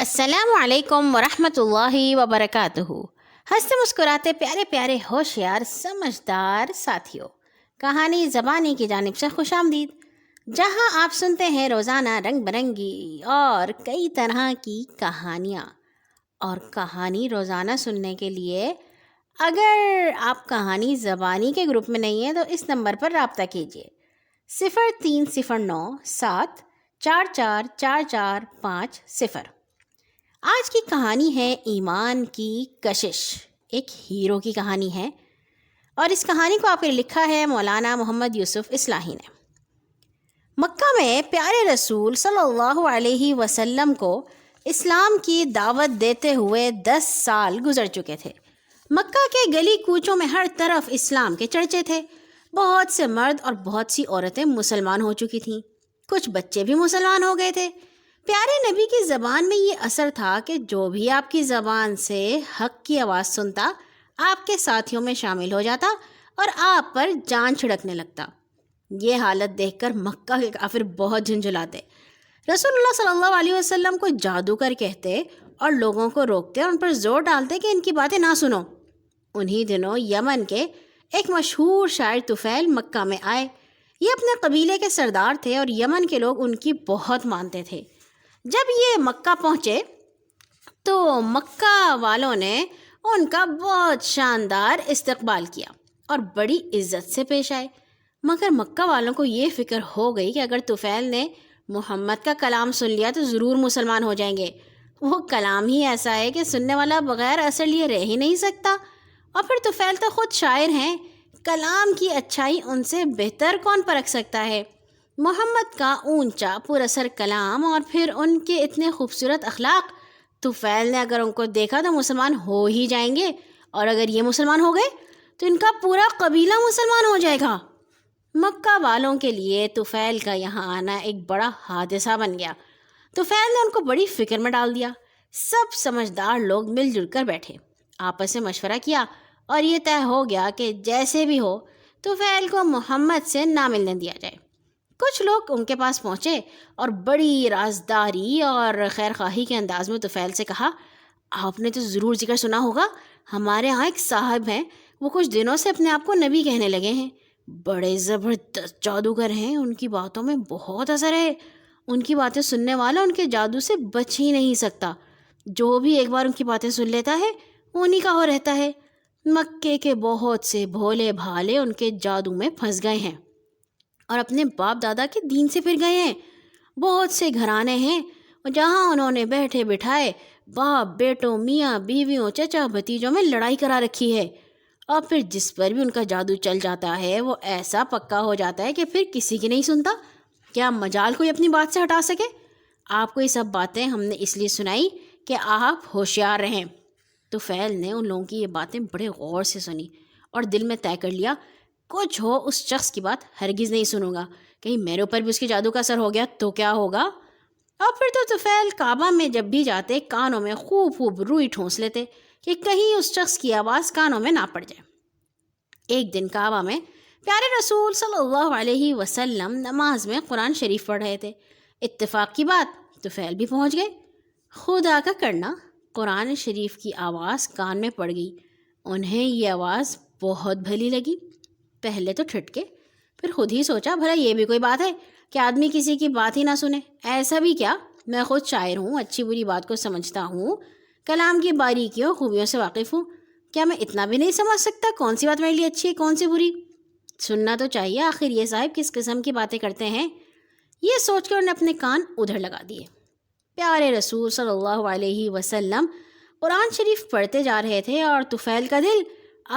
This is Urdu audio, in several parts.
السلام علیکم ورحمۃ اللہ وبرکاتہ۔ ہنستے مسکراتے پیارے پیارے ہوشیار سمجھدار ساتھیوں، کہانی زبانی کی جانب سے خوش آمدید، جہاں آپ سنتے ہیں روزانہ رنگ برنگی اور کئی طرح کی کہانیاں۔ اور کہانی روزانہ سننے کے لیے اگر آپ کہانی زبانی کے گروپ میں نہیں ہیں تو اس نمبر پر رابطہ کیجیے 0309744445۔ آج کی کہانی ہے ایمان کی کشش، ایک ہیرو کی کہانی ہے، اور اس کہانی کو آپ نے لکھا ہے مولانا محمد یوسف اصلاحی نے۔ مکہ میں پیارے رسول صلی اللہ علیہ وسلم کو اسلام کی دعوت دیتے ہوئے 10 سال گزر چکے تھے۔ مکہ کے گلی کوچوں میں ہر طرف اسلام کے چرچے تھے۔ بہت سے مرد اور بہت سی عورتیں مسلمان ہو چکی تھیں، کچھ بچے بھی مسلمان ہو گئے تھے۔ پیارے نبی کی زبان میں یہ اثر تھا کہ جو بھی آپ کی زبان سے حق کی آواز سنتا، آپ کے ساتھیوں میں شامل ہو جاتا اور آپ پر جان چھڑکنے لگتا۔ یہ حالت دیکھ کر مکہ کے کافر بہت جھنجھلاتے۔ رسول اللہ صلی اللہ علیہ وسلم کو جادوگر کہتے اور لوگوں کو روکتے اور ان پر زور ڈالتے کہ ان کی باتیں نہ سنو۔ انہی دنوں یمن کے ایک مشہور شاعر طفیل مکہ میں آئے۔ یہ اپنے قبیلے کے سردار تھے اور یمن کے لوگ ان کی بہت مانتے تھے۔ جب یہ مکہ پہنچے تو مکہ والوں نے ان کا بہت شاندار استقبال کیا اور بڑی عزت سے پیش آئے، مگر مکہ والوں کو یہ فکر ہو گئی کہ اگر طفیل نے محمد کا کلام سن لیا تو ضرور مسلمان ہو جائیں گے۔ وہ کلام ہی ایسا ہے کہ سننے والا بغیر اثر لیے رہ ہی نہیں سکتا، اور پھر طفیل تو خود شاعر ہیں، کلام کی اچھائی ان سے بہتر کون پرکھ سکتا ہے۔ محمد کا اونچا پر اثر کلام اور پھر ان کے اتنے خوبصورت اخلاق، طفیل نے اگر ان کو دیکھا تو مسلمان ہو ہی جائیں گے، اور اگر یہ مسلمان ہو گئے تو ان کا پورا قبیلہ مسلمان ہو جائے گا۔ مکہ والوں کے لیے طفیل کا یہاں آنا ایک بڑا حادثہ بن گیا۔ طفیل نے ان کو بڑی فکر میں ڈال دیا۔ سب سمجھدار لوگ مل جل کر بیٹھے، آپس میں مشورہ کیا اور یہ طے ہو گیا کہ جیسے بھی ہو طفیل کو محمد سے نہ ملنے دیا جائے۔ کچھ لوگ ان کے پاس پہنچے اور بڑی رازداری اور خیرخواہی کے انداز میں طفیل سے کہا، آپ نے تو ضرور ذکر سنا ہوگا، ہمارے ہاں ایک صاحب ہیں، وہ کچھ دنوں سے اپنے آپ کو نبی کہنے لگے ہیں، بڑے زبردست جادوگر ہیں، ان کی باتوں میں بہت اثر ہے، ان کی باتیں سننے والا ان کے جادو سے بچ ہی نہیں سکتا، جو بھی ایک بار ان کی باتیں سن لیتا ہے وہ انہی کا ہو رہتا ہے۔ مکے کے بہت سے بھولے بھالے ان کے جادو میں پھنس گئے ہیں اور اپنے باپ دادا کے دین سے پھر گئے ہیں۔ بہت سے گھرانے ہیں جہاں انہوں نے بیٹھے بٹھائے باپ بیٹوں، میاں بیویوں، چچا بھتیجوں میں لڑائی کرا رکھی ہے، اور پھر جس پر بھی ان کا جادو چل جاتا ہے وہ ایسا پکا ہو جاتا ہے کہ پھر کسی کی نہیں سنتا۔ کیا مجال کوئی اپنی بات سے ہٹا سکے؟ آپ کو یہ سب باتیں ہم نے اس لیے سنائی کہ آپ ہوشیار رہیں۔ طفیل نے ان لوگوں کی یہ باتیں بڑے غور سے سنی اور دل میں طے کر لیا، کچھ ہو اس شخص کی بات ہرگز نہیں سنوں گا، کہیں میرے اوپر بھی اس کے جادو کا اثر ہو گیا تو کیا ہوگا۔ اور پھر تو طفیل کعبہ میں جب بھی جاتے کانوں میں خوب خوب روئی ٹھونس لیتے کہ کہیں اس شخص کی آواز کانوں میں نہ پڑ جائے۔ ایک دن کعبہ میں پیارے رسول صلی اللہ علیہ وسلم نماز میں قرآن شریف پڑھ رہے تھے۔ اتفاق کی بات طفیل بھی پہنچ گئے۔ خدا کا کرنا، قرآن شریف کی آواز کان میں پڑ گئی۔ انہیں یہ آواز بہت بھلی لگی۔ پہلے تو ٹھٹکے، پھر خود ہی سوچا بھلا یہ بھی کوئی بات ہے کہ آدمی کسی کی بات ہی نہ سنے؟ ایسا بھی کیا، میں خود شاعر ہوں، اچھی بری بات کو سمجھتا ہوں، کلام کی باریکیوں خوبیوں سے واقف ہوں، کیا میں اتنا بھی نہیں سمجھ سکتا کون سی بات میرے لیے اچھی ہے کون سی بری؟ سننا تو چاہیے، آخر یہ صاحب کس قسم کی باتیں کرتے ہیں۔ یہ سوچ کر انہوں نے اپنے کان ادھر لگا دیے۔ پیارے رسول صلی اللہ علیہ وسلم قرآن شریف پڑھتے جا رہے تھے اور طفیل کا دل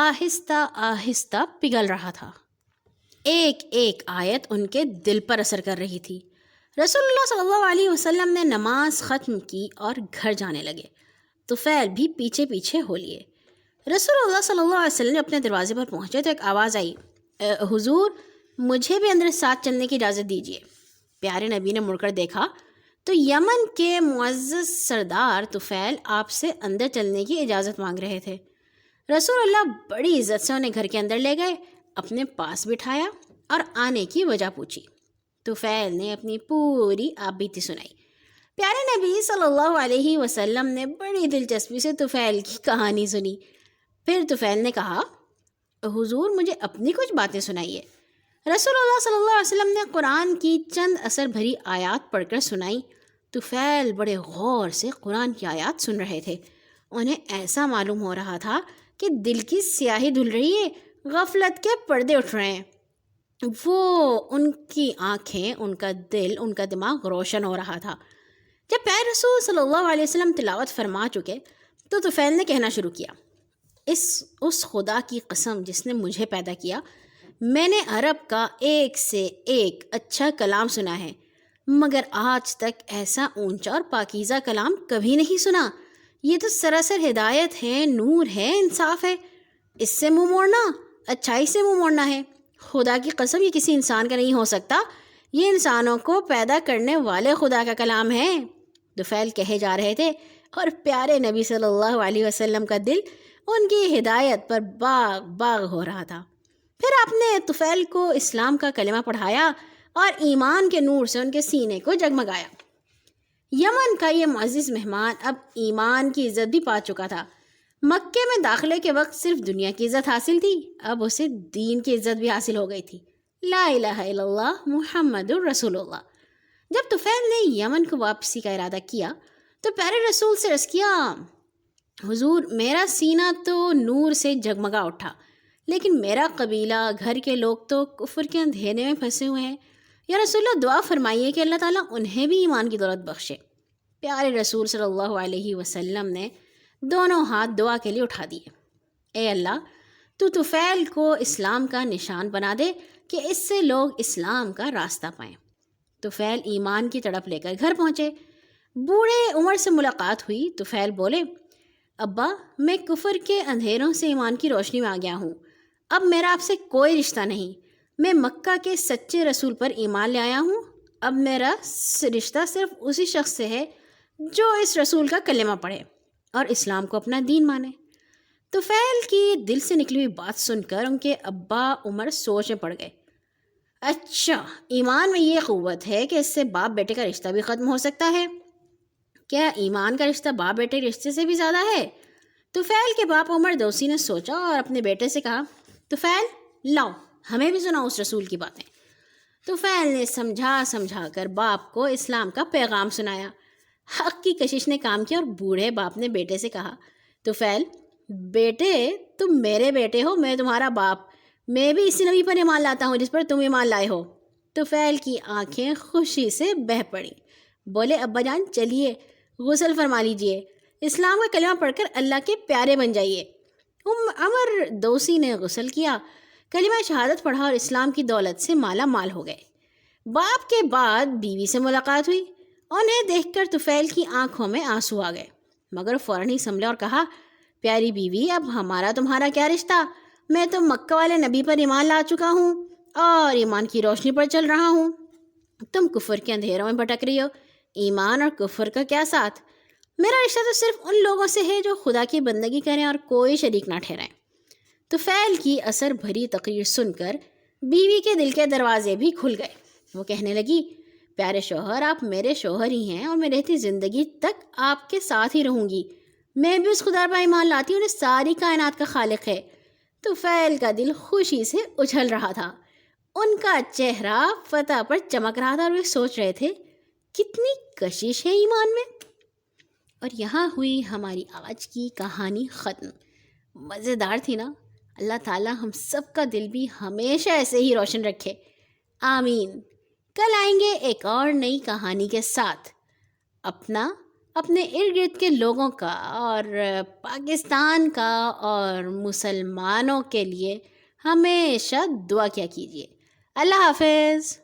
آہستہ آہستہ پگھل رہا تھا۔ ایک ایک آیت ان کے دل پر اثر کر رہی تھی۔ رسول اللہ صلی اللہ علیہ وسلم نے نماز ختم کی اور گھر جانے لگے۔ طفیل بھی پیچھے پیچھے ہو لیے۔ رسول اللہ صلی اللہ علیہ وسلم اپنے دروازے پر پہنچے تو ایک آواز آئی، حضور مجھے بھی اندر ساتھ چلنے کی اجازت دیجیے۔ پیارے نبی نے مڑ کر دیکھا تو یمن کے معزز سردار طفیل آپ سے اندر چلنے کی اجازت مانگ رہے تھے۔ رسول اللہ بڑی عزت سے انہیں گھر کے اندر لے گئے، اپنے پاس بٹھایا اور آنے کی وجہ پوچھی۔ طفیل نے اپنی پوری آپ بیتی سنائی۔ پیارے نبی صلی اللہ علیہ وسلم نے بڑی دلچسپی سے طفیل کی کہانی سنی۔ پھر طفیل نے کہا، حضور مجھے اپنی کچھ باتیں سنائیے۔ رسول اللہ صلی اللہ علیہ وسلم نے قرآن کی چند اثر بھری آیات پڑھ کر سنائی۔ طفیل بڑے غور سے قرآن کی آیات سن رہے تھے۔ انہیں ایسا معلوم ہو رہا تھا کہ دل کی سیاہی دھل رہی ہے، غفلت کے پردے اٹھ رہے ہیں۔ ان کی آنکھیں، ان کا دل، ان کا دماغ روشن ہو رہا تھا۔ جب پیارے رسول صلی اللہ علیہ وسلم تلاوت فرما چکے تو طفیل نے کہنا شروع کیا، اس خدا کی قسم جس نے مجھے پیدا کیا، میں نے عرب کا ایک سے ایک اچھا کلام سنا ہے، مگر آج تک ایسا اونچا اور پاکیزہ کلام کبھی نہیں سنا۔ یہ تو سراسر ہدایت ہے، نور ہے، انصاف ہے۔ اس سے منہ موڑنا اچھائی سے منہ موڑنا ہے۔ خدا کی قسم یہ کسی انسان کا نہیں ہو سکتا، یہ انسانوں کو پیدا کرنے والے خدا کا کلام ہے۔ طفیل کہے جا رہے تھے اور پیارے نبی صلی اللہ علیہ وسلم کا دل ان کی ہدایت پر باغ باغ ہو رہا تھا۔ پھر آپ نے طفیل کو اسلام کا کلمہ پڑھایا اور ایمان کے نور سے ان کے سینے کو جگمگایا۔ یمن کا یہ معزز مہمان اب ایمان کی عزت بھی پا چکا تھا۔ مکے میں داخلے کے وقت صرف دنیا کی عزت حاصل تھی، اب اسے دین کی عزت بھی حاصل ہو گئی تھی۔ لا الہ الا اللہ محمد الرسول اللہ۔ جب طفیل نے یمن کو واپسی کا ارادہ کیا تو پیارے رسول سے عرض کیا، حضور میرا سینہ تو نور سے جگمگا اٹھا، لیکن میرا قبیلہ، گھر کے لوگ تو کفر کے اندھیرے میں پھنسے ہوئے ہیں۔ یا رسول اللہ دعا فرمائیے کہ اللہ تعالیٰ انہیں بھی ایمان کی دولت بخشے۔ پیارے رسول صلی اللہ علیہ وسلم نے دونوں ہاتھ دعا کے لیے اٹھا دیے۔ اے اللہ، تو طفیل کو اسلام کا نشان بنا دے کہ اس سے لوگ اسلام کا راستہ پائیں۔ طفیل ایمان کی تڑپ لے کر گھر پہنچے۔ بوڑھے عمر سے ملاقات ہوئی۔ طفیل بولے، ابا میں کفر کے اندھیروں سے ایمان کی روشنی میں آ گیا ہوں، اب میرا آپ سے کوئی رشتہ نہیں۔ میں مکہ کے سچے رسول پر ایمان لے آیا ہوں، اب میرا رشتہ صرف اسی شخص سے ہے جو اس رسول کا کلمہ پڑھے اور اسلام کو اپنا دین مانے۔ طفیل کی دل سے نکلی ہوئی بات سن کر ان کے ابا عمر سوچ میں پڑ گئے۔ اچھا، ایمان میں یہ قوت ہے کہ اس سے باپ بیٹے کا رشتہ بھی ختم ہو سکتا ہے؟ کیا ایمان کا رشتہ باپ بیٹے کے رشتے سے بھی زیادہ ہے؟ طفیل کے باپ عمر دوسی نے سوچا اور اپنے بیٹے سے کہا، طفیل لاؤ ہمیں بھی سناؤ اس رسول کی باتیں۔ طفیل نے سمجھا کر باپ کو اسلام کا پیغام سنایا۔ حق کی کشش نے کام کیا اور بوڑھے باپ نے بیٹے سے کہا، طفیل بیٹے تم میرے بیٹے ہو، میں تمہارا باپ، میں بھی اسی نبی پر ایمان لاتا ہوں جس پر تم ایمان لائے ہو۔ طفیل کی آنکھیں خوشی سے بہہ پڑیں۔ بولے، ابا جان چلیے غسل فرما لیجئے، اسلام کا کلمہ پڑھ کر اللہ کے پیارے بن جائیے۔ عمر دوسی نے غسل کیا، کلمہ شہادت پڑھا اور اسلام کی دولت سے مالا مال ہو گئے۔ باپ کے بعد بیوی سے ملاقات ہوئی۔ انہیں دیکھ کر طفیل کی آنکھوں میں آنسو آ گئے، مگر فوراً ہی سنبھلا اور کہا، پیاری بیوی اب ہمارا تمہارا کیا رشتہ؟ میں تو مکہ والے نبی پر ایمان لا چکا ہوں اور ایمان کی روشنی پر چل رہا ہوں، تم کفر کے اندھیروں میں بھٹک رہی ہو۔ ایمان اور کفر کا کیا ساتھ؟ میرا رشتہ تو صرف ان لوگوں سے ہے جو خدا کی بندگی کریں اور کوئی شریک نہ ٹھہرائیں۔ طفیل کی اثر بھری تقریر سن کر بیوی کے دل کے دروازے بھی کھل گئے۔ وہ کہنے لگی، پیارے شوہر آپ میرے شوہر ہی ہیں اور میں رہتی زندگی تک آپ کے ساتھ ہی رہوں گی۔ میں بھی اس خدا پر ایمان لاتی ہوں جو ساری کائنات کا خالق ہے۔ طفیل کا دل خوشی سے اچھل رہا تھا، ان کا چہرہ فتح پر چمک رہا تھا اور وہ سوچ رہے تھے کتنی کشش ہے ایمان میں۔ اور یہاں ہوئی ہماری آج کی کہانی ختم۔ مزیدار تھی نا؟ اللہ تعالیٰ ہم سب کا دل بھی ہمیشہ ایسے ہی روشن رکھے، آمین۔ کل آئیں گے ایک اور نئی کہانی کے ساتھ۔ اپنے ارد گرد کے لوگوں کا اور پاکستان کا اور مسلمانوں کے لیے ہمیشہ دعا کیا کیجیے۔ اللہ حافظ۔